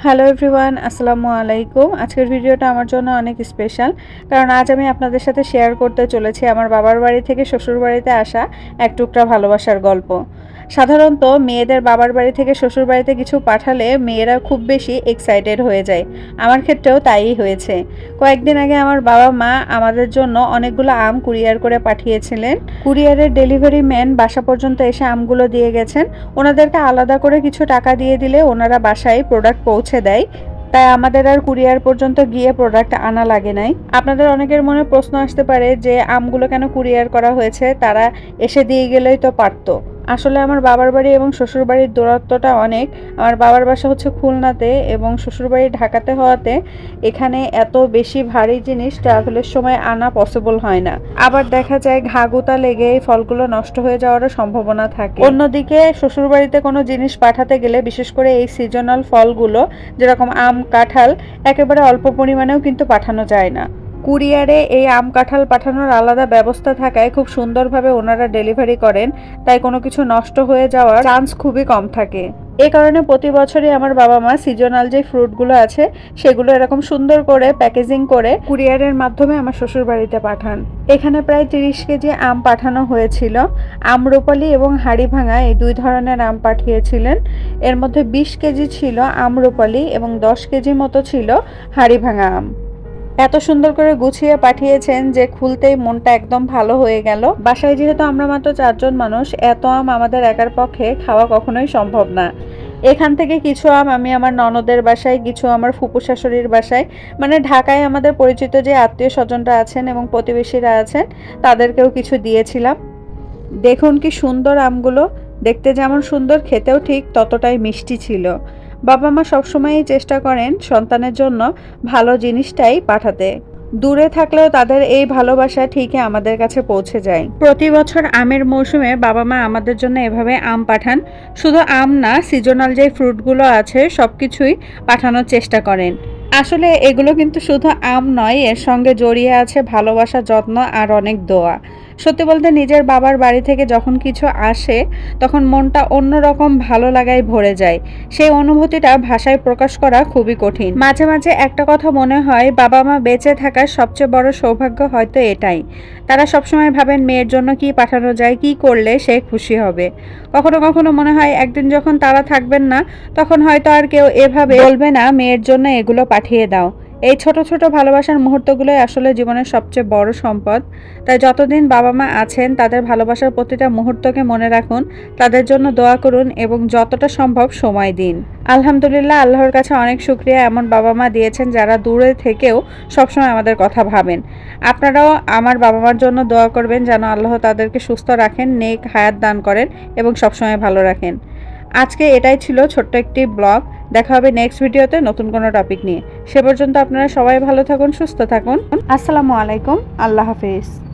Hello everyone, আসসালামু আলাইকুম। আজকের ভিডিওটা আমার জন্য অনেক স্পেশাল, কারণ আজ আমি আপনাদের সাথে শেয়ার করতে চলেছি আমার বাবার বাড়ি থেকে শ্বশুর বাড়িতে আসা এক টুকরা ভালোবাসার গল্প। সাধারণত মেয়েদের বাবার বাড়ি থেকে শ্বশুর বাড়িতে কিছু পাঠালে মেয়েরা খুব বেশি এক্সাইটেড হয়ে যায়। আমার ক্ষেত্রেও তাইই হয়েছে। কয়েকদিন আগে আমার বাবা মা আমাদের জন্য অনেকগুলো আম কুরিয়ার করে পাঠিয়েছিলেন। কুরিয়ারের ডেলিভারি ম্যান বাসা পর্যন্ত এসে আমগুলো দিয়ে গেছেন। ওনাদেরকে আলাদা করে কিছু টাকা দিয়ে দিলে ওনারা বাসায় প্রোডাক্ট পৌঁছে দেয়, তাই আমাদের আর কুরিয়ার পর্যন্ত গিয়ে প্রোডাক্ট আনা লাগে নাই। আপনাদের অনেকের মনে প্রশ্ন আসতে পারে যে আমগুলো কেন কুরিয়ার করা হয়েছে, তারা এসে দিয়ে গেলেই তো পারতো। আসলে আমার বাবার বাড়ি এবং শ্বশুর বাড়ির দূরত্বটা অনেক। আমার বাবার বাসা হচ্ছে খুলনাতে এবং শ্বশুর বাড়ি ঢাকাতে হওয়াতে এখানে এত বেশি ভারী জিনিস ট্রাভেলের সময় আনা পসিবল হয় না। আবার দেখা যায় ঘাগুতা লেগে এই ফলগুলো নষ্ট হয়ে যাওয়ারও সম্ভাবনা থাকে। অন্যদিকে শ্বশুর বাড়িতে কোনো জিনিস পাঠাতে গেলে, বিশেষ করে এই সিজনাল ফলগুলো যেরকম আম, কাঁঠাল, একেবারে অল্প পরিমাণেও কিন্তু পাঠানো যায় না। কুরিয়ারে এই আম কাঁঠাল পাঠানোর আলাদা ব্যবস্থা থাকায় খুব সুন্দরভাবে ওনারা ডেলিভারি করেন, তাই কোনো কিছু নষ্ট হয়ে যাওয়ার চান্স খুবই কম থাকে। এই কারণে প্রতি বছরই আমার বাবা মা সিজনাল যে ফ্রুটগুলো আছে সেগুলো এরকম সুন্দর করে প্যাকেজিং করে কুরিয়ারের মাধ্যমে আমার শ্বশুর বাড়িতে পাঠান। এখানে প্রায় 30 কেজি আম পাঠানো হয়েছিল। আম্রপালি এবং হাড়িভাঙা এই দুই ধরনের আম পাঠিয়েছিলেন। এর মধ্যে 20 কেজি ছিল আম্রপালি এবং 10 কেজি মতো ছিল হাড়িভাঙা আম। এত সুন্দর করে গুছিয়ে পাঠিয়েছেন যে খুলতেই মনটা একদম ভালো হয়ে গেল। বাসায় যেহেতু আমরা মাত্র 4 জন মানুষ, এত আম আমাদের একার পক্ষে খাওয়া কখনোই সম্ভব না। এখান থেকে কিছু আম আমি আমার ননদের বাসায়, কিছু আমার ফুপু শাশুড়ির বাসায়, মানে ঢাকায় আমাদের পরিচিত যে আত্মীয় স্বজনরা আছেন এবং প্রতিবেশীরা আছেন তাদেরকেও কিছু দিয়েছিলাম। দেখুন কি সুন্দর আমগুলো, দেখতে যেমন সুন্দর খেতেও ঠিক ততটাই মিষ্টি ছিল। বাবা মা সবসময়ই চেষ্টা করেন সন্তানের জন্য ভালো জিনিসটাই পাঠাতে। দূরে থাকলেও তাদের এই ভালোবাসা ঠিকই আমাদের কাছে পৌঁছে যায়। প্রতি বছর আমের মৌসুমে বাবা মা আমাদের জন্য এভাবে আম পাঠান। শুধু আম না, সিজনাল যে ফ্রুটগুলো আছে সবকিছুই পাঠানোর চেষ্টা করেন। আসলে এগুলো কিন্তু শুধু আম নয়, এর সঙ্গে জড়িয়ে আছে ভালোবাসা, যত্ন আর অনেক দোয়া। সত্যি বলতে নিজের বাবার বাড়ি থেকে যখন কিছু আসে তখন মনটা অন্যরকম ভালো লাগায় ভরে যায়। সেই অনুভূতিটা ভাষায় প্রকাশ করা খুবই কঠিন। মাঝে মাঝে একটা কথা মনে হয়, বাবা মা বেঁচে থাকার সবচেয়ে বড় সৌভাগ্য হয়তো এটাই। তারা সবসময় ভাবেন মেয়ের জন্য কি পাঠানো যায়, কি করলে সে খুশি হবে। কখনো কখনো মনে হয় একদিন যখন তারা থাকবেন না, তখন হয়তো আর কেউ এভাবে বলবে না মেয়ের জন্য এগুলো পাঠিয়ে দাও। এই ছোট ছোট ভালোবাসার মুহূর্তগুলোই আসলে জীবনের সবচেয়ে বড় সম্পদ। তাই যতদিন বাবা মা আছেন তাদের ভালোবাসার প্রতিটা মুহূর্তকে মনে রাখুন, তাদের জন্য দোয়া করুন এবং যতটা সম্ভব সময় দিন। আলহামদুলিল্লাহ, আল্লাহর কাছে অনেক শুকরিয়া এমন বাবা মা দিয়েছেন যারা দূরে থেকেও সবসময় আমাদের কথা ভাবেন। আপনারাও আমার বাবা মার জন্য দোয়া করবেন যেন আল্লাহ তাদেরকে সুস্থ রাখেন, নেক হায়াত দান করেন এবং সবসময় ভালো রাখেন। আজকে এটাই ছিল ছোট্ট একটি ব্লগ। দেখা হবে নেক্সট ভিডিওতে নতুন কোনো টপিক নিয়ে। সে পর্যন্ত আপনারা সবাই ভালো থাকুন, সুস্থ থাকুন। আসসালামু আলাইকুম, আল্লাহ হাফেজ।